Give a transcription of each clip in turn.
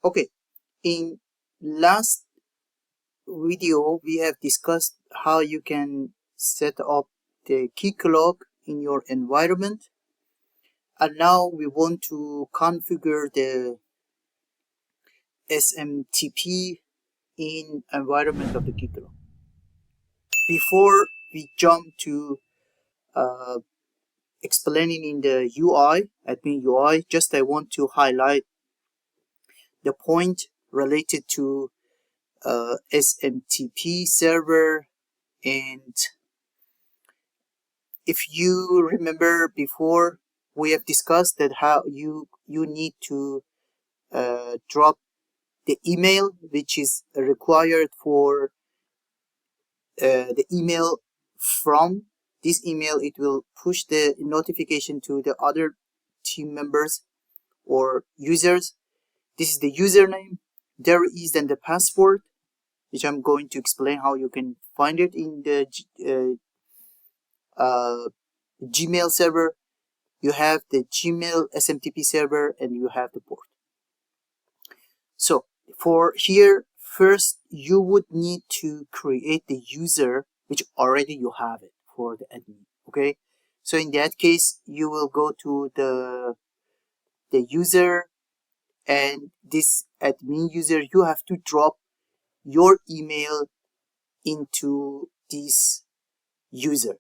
Okay, in last video we have discussed how you can set up the Keycloak in your environment, and now we want to configure the SMTP in environment of the Keycloak. Before we jump to explaining in the UI, admin UI, just I want to highlight the point related to SMTP server. And if you remember before, we have discussed that how you need to drop the email which is required for the email. From this email it will push the notification to the other team members or users. This is the username. There is then the password, which I'm going to explain how you can find it in the Gmail server. You have the Gmail SMTP server and you have the port. So for here, first you would need to create the user, which already you have it for the admin. Okay, so in that case you will go to the user, and this admin user, you have to drop your email into this user,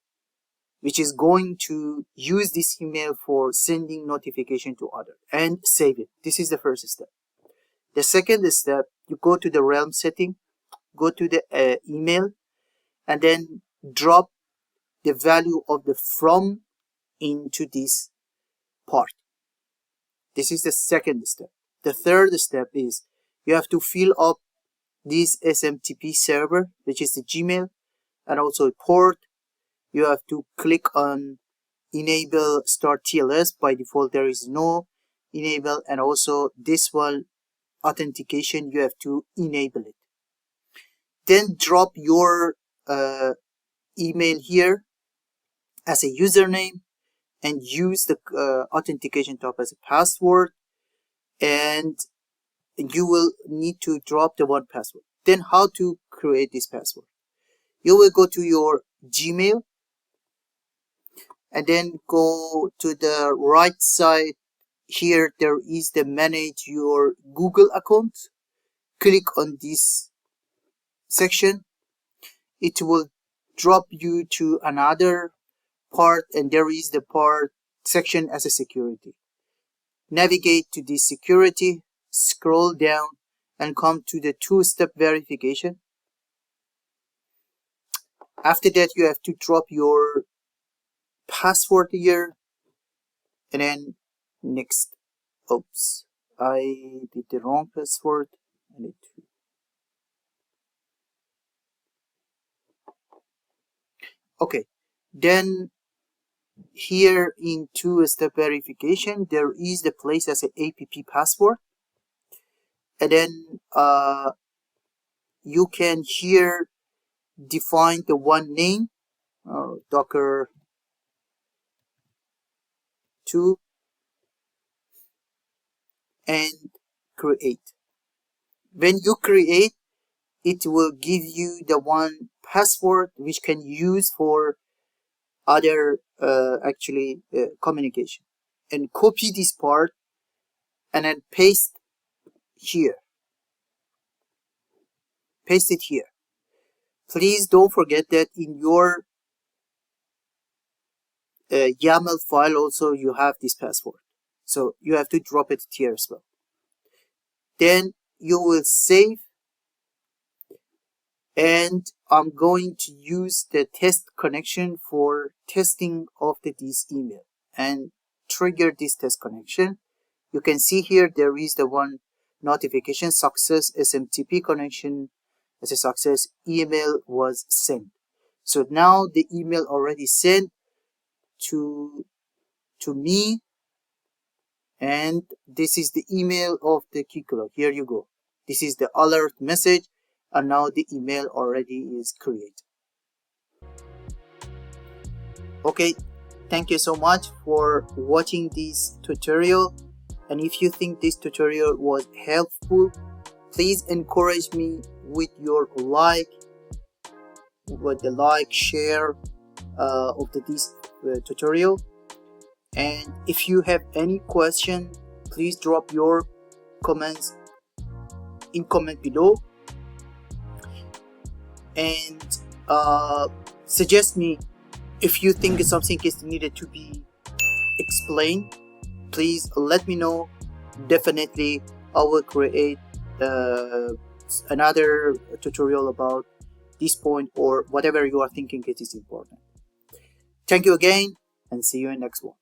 which is going to use this email for sending notification to others, and save it. This is the first step. The second step, you go to the realm setting, go to the email, and then drop the value of the from into this part. This is the second step. The third step is you have to fill up this SMTP server, which is the Gmail, and also a port. You have to click on enable start TLS. By default there is no enable, and also this one, authentication, you have to enable it. Then drop your email here as a username and use the authentication tab as a password, and you will need to drop the one password. Then how to create this password? You will go to your Gmail and then go to the right side. Here there is the manage your Google account. Click on this section. It will drop you to another part, and there is the part section as a security. Navigate to this security, scroll down and come to the two-step verification. After that you have to drop your password here, and then next. Oops, I did the wrong password. I need to. Okay, then here in two-step verification there is the place as an app password, and then you can here define the one name, Docker 2, and create. When you create, it will give you the one password which can use for other communication, and copy this part and then paste here. Paste it here. Please don't forget that in your YAML file also you have this password, so you have to drop it here as well. Then you will save, and I'm going to use the test connection for testing of this email and trigger this test connection. You can see here there is the one notification, success SMTP connection as a success, email was sent. So now the email already sent to me, and this is the email of the Keycloak. Here you go. This is the alert message, and now the email already is created. Okay, thank you so much for watching this tutorial. And if you think this tutorial was helpful, please encourage me with your share of this tutorial. And if you have any question, please drop your comments in comment below, and suggest me if you think something is needed to be explained. Please let me know. Definitely I will create another tutorial about this point, or whatever you are thinking it is important. Thank you again, and see you in next one.